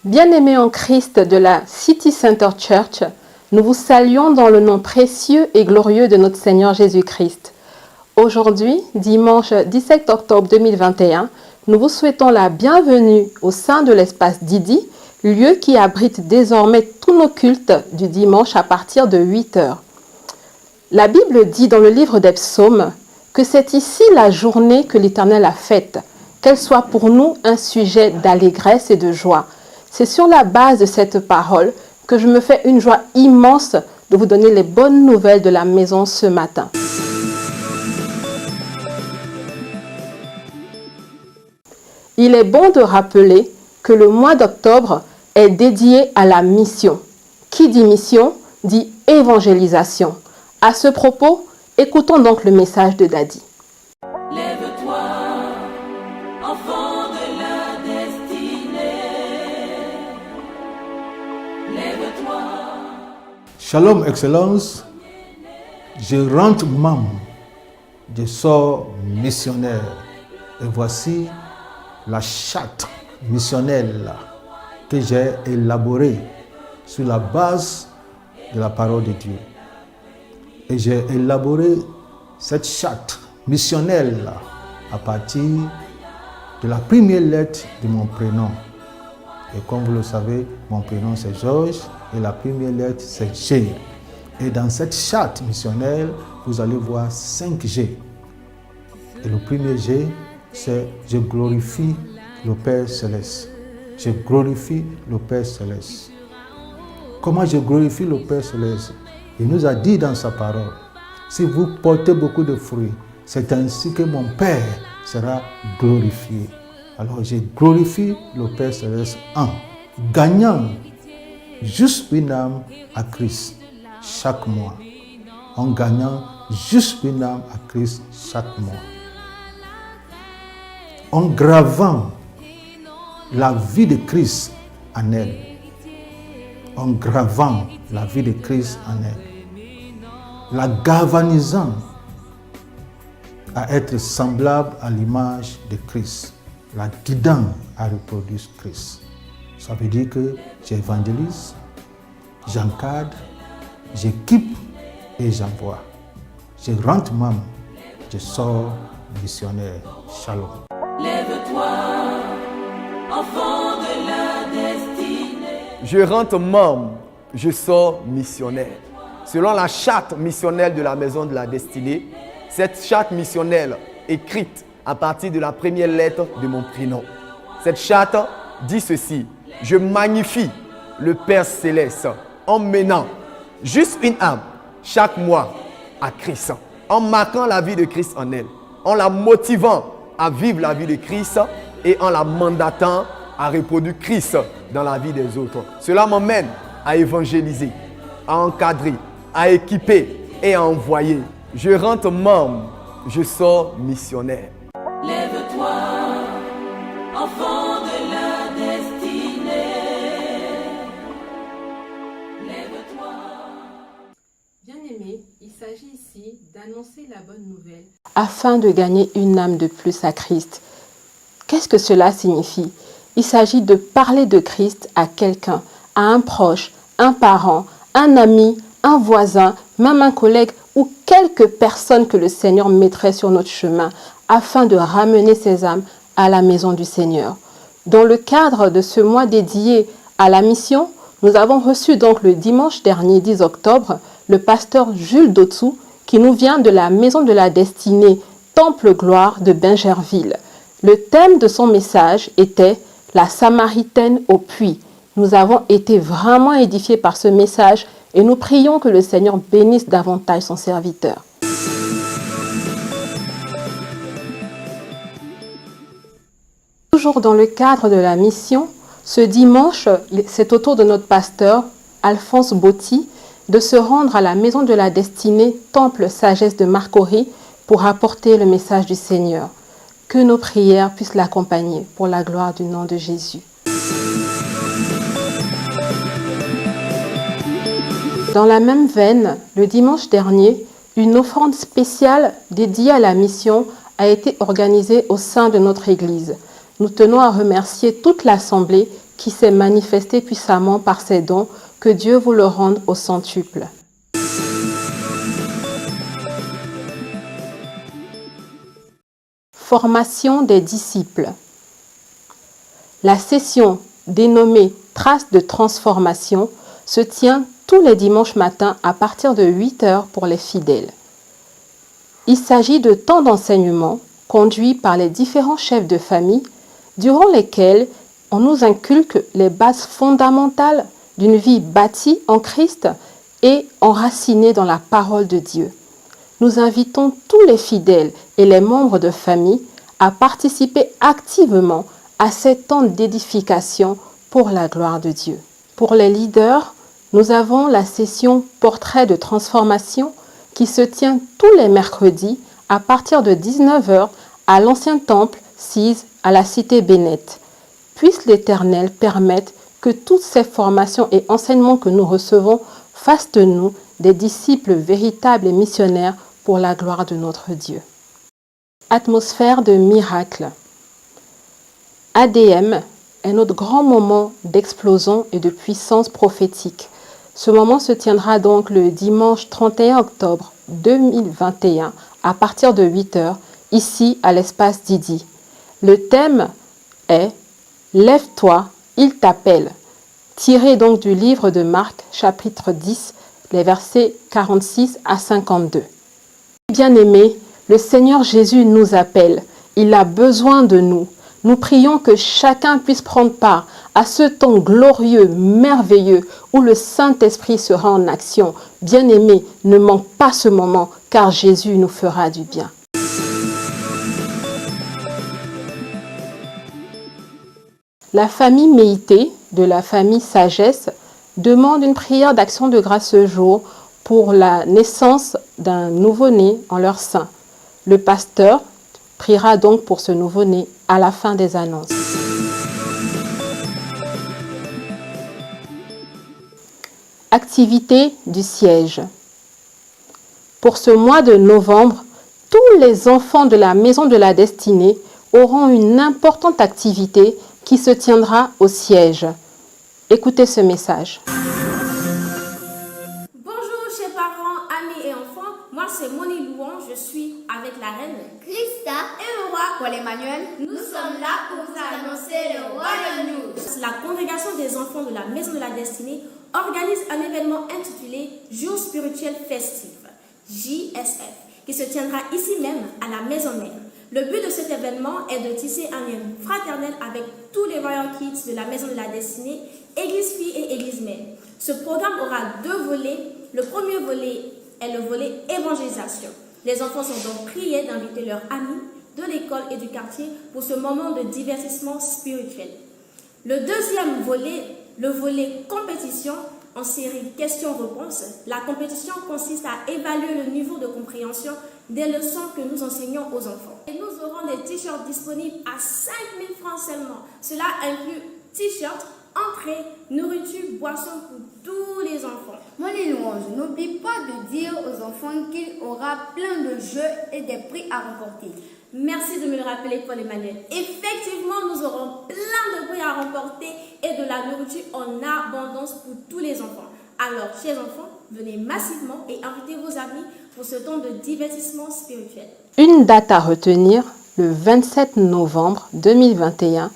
Bien-aimés en Christ de la City Center Church, nous vous saluons dans le nom précieux et glorieux de notre Seigneur Jésus-Christ. Aujourd'hui, dimanche 17 octobre 2021, nous vous souhaitons la bienvenue au sein de l'espace Didi, lieu qui abrite désormais tous nos cultes du dimanche à partir de 8 heures. La Bible dit dans le livre des Psaumes que c'est ici la journée que l'Éternel a faite, qu'elle soit pour nous un sujet d'allégresse et de joie. C'est sur la base de cette parole que je me fais une joie immense de vous donner les bonnes nouvelles de la maison ce matin. Il est bon de rappeler que le mois d'octobre est dédié à la mission. Qui dit mission dit évangélisation. À ce propos, écoutons donc le message de Daddy. Lève-toi, enfant de la destinée. Lève-toi. Shalom, Excellence. Je rentre membre, je sors missionnaire. Et voici la charte missionnelle que j'ai élaborée sur la base de la parole de Dieu. Et j'ai élaboré cette charte missionnelle à partir de la première lettre de mon prénom. Et comme vous le savez, mon prénom c'est Georges et la première lettre c'est G. Et dans cette charte missionnelle, vous allez voir 5 G. Et le premier G, c'est je glorifie le Père Céleste. Je glorifie le Père Céleste. Comment je glorifie le Père Céleste? Il nous a dit dans sa parole, si vous portez beaucoup de fruits, c'est ainsi que mon Père sera glorifié. Alors je glorifie le Père Céleste en gagnant juste une âme à Christ chaque mois. En gagnant juste une âme à Christ chaque mois. En gravant la vie de Christ en elle. En gravant la vie de Christ en elle. La galvanisant à être semblable à l'image de Christ, la guidant à reproduire Christ. Ça veut dire que j'évangélise, j'encadre, j'équipe et j'envoie. Je rentre membre, je sors missionnaire. Shalom. Lève-toi, enfant de la destinée. Je rentre membre, je sors missionnaire. Selon la charte missionnelle de la Maison de la Destinée, cette charte missionnelle écrite à partir de la première lettre de mon prénom. Cette charte dit ceci: je magnifie le Père Céleste en menant juste une âme chaque mois à Christ, en marquant la vie de Christ en elle, en la motivant à vivre la vie de Christ et en la mandatant à reproduire Christ dans la vie des autres. Cela m'emmène à évangéliser, à encadrer, à équiper et à envoyer. Je rentre membre, je sors missionnaire. Lève-toi, enfant de la destinée. Lève-toi. Bien-aimés, il s'agit ici d'annoncer la bonne nouvelle afin de gagner une âme de plus à Christ. Qu'est-ce que cela signifie? Il s'agit de parler de Christ à quelqu'un, à un proche, un parent, un ami, un voisin, même un collègue ou quelques personnes que le Seigneur mettrait sur notre chemin afin de ramener ces âmes à la maison du Seigneur. Dans le cadre de ce mois dédié à la mission, nous avons reçu donc le dimanche dernier 10 octobre le pasteur Jules Dotsou qui nous vient de la maison de la destinée Temple Gloire de Bingerville. Le thème de son message était la Samaritaine au puits. Nous avons été vraiment édifiés par ce message et nous prions que le Seigneur bénisse davantage son serviteur. Toujours dans le cadre de la mission, ce dimanche, c'est au tour de notre pasteur, Alphonse Botti, de se rendre à la maison de la destinée Temple Sagesse de Marcory pour apporter le message du Seigneur. Que nos prières puissent l'accompagner pour la gloire du nom de Jésus. Dans la même veine, le dimanche dernier, une offrande spéciale dédiée à la mission a été organisée au sein de notre Église. Nous tenons à remercier toute l'Assemblée qui s'est manifesté puissamment par ses dons, que Dieu vous le rende au centuple. Formation des disciples. La session dénommée Traces de transformation se tient tous les dimanches matins à partir de 8 heures pour les fidèles. Il s'agit de temps d'enseignement conduits par les différents chefs de famille durant lesquels on nous inculque les bases fondamentales d'une vie bâtie en Christ et enracinée dans la parole de Dieu. Nous invitons tous les fidèles et les membres de famille à participer activement à ces temps d'édification pour la gloire de Dieu. Pour les leaders, nous avons la session Portrait de transformation qui se tient tous les mercredis à partir de 19 h à l'Ancien Temple, Cise, à la Cité Bénète. Puisse l'Éternel permettre que toutes ces formations et enseignements que nous recevons fassent de nous des disciples véritables et missionnaires pour la gloire de notre Dieu. Atmosphère de miracle. ADM est notre grand moment d'explosion et de puissance prophétique. Ce moment se tiendra donc le dimanche 31 octobre 2021 à partir de 8 h, ici à l'espace Didi. Le thème est « Lève-toi, il t'appelle », tiré donc du livre de Marc, chapitre 10, les versets 46 à 52. Bien-aimés, le Seigneur Jésus nous appelle. Il a besoin de nous. Nous prions que chacun puisse prendre part à ce temps glorieux, merveilleux, où le Saint-Esprit sera en action. Bien-aimés, ne manque pas ce moment, car Jésus nous fera du bien. La famille Méité, de la famille Sagesse, demande une prière d'action de grâce ce jour pour la naissance d'un nouveau-né en leur sein. Le pasteur priera donc pour ce nouveau-né à la fin des annonces. Activité du siège. Pour ce mois de novembre, tous les enfants de la Maison de la Destinée auront une importante activité qui se tiendra au siège. Écoutez ce message. Bonjour chers parents, amis et enfants, moi c'est Moni Louan, je suis avec la reine Christa et le roi Paul Emmanuel. Nous sommes là pour vous annoncer le Royal News. La congrégation des enfants de la Maison de la Destinée organise un événement intitulé Jour spirituel festif, JSF, qui se tiendra ici même à la Maison Mère. Le but de cet événement est de tisser un lien fraternel avec tous les Royal Kids de la Maison de la Destinée, Église Fille et Église Mère. Ce programme aura deux volets. Le premier volet est le volet évangélisation. Les enfants sont donc priés d'inviter leurs amis de l'école et du quartier pour ce moment de divertissement spirituel. Le deuxième volet, le volet compétition, en série questions-réponses. La compétition consiste à évaluer le niveau de compréhension des leçons que nous enseignons aux enfants. Et nous aurons des t-shirts disponibles à 5 000 francs seulement. Cela inclut t-shirts, entrée, nourriture, boissons pour tous les enfants. Mon louange, n'oublie pas de dire aux enfants qu'il aura plein de jeux et des prix à remporter. Merci de me le rappeler, Paul Emmanuel. Effectivement, nous aurons plein de prix à remporter et de la nourriture en abondance pour tous les enfants. Alors, chers enfants, venez massivement et invitez vos amis pour ce temps de divertissement spirituel. Une date à retenir, le 27 novembre 2021,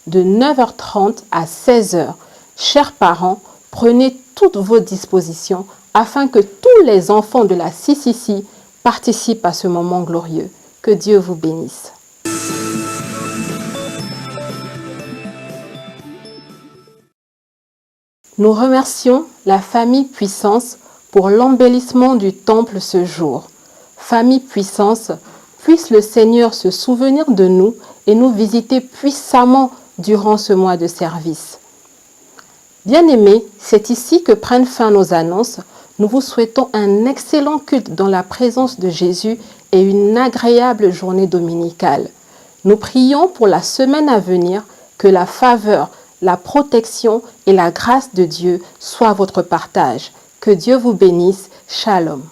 de 9 h 30 à 16 h. Chers parents, prenez toutes vos dispositions afin que tous les enfants de la CCC participent à ce moment glorieux. Que Dieu vous bénisse. Nous remercions la famille Puissance pour l'embellissement du temple ce jour. Famille Puissance, puisse le Seigneur se souvenir de nous et nous visiter puissamment durant ce mois de service. Bien-aimés, c'est ici que prennent fin nos annonces. Nous vous souhaitons un excellent culte dans la présence de Jésus et une agréable journée dominicale. Nous prions pour la semaine à venir que la faveur, la protection et la grâce de Dieu soient votre partage. Que Dieu vous bénisse. Shalom.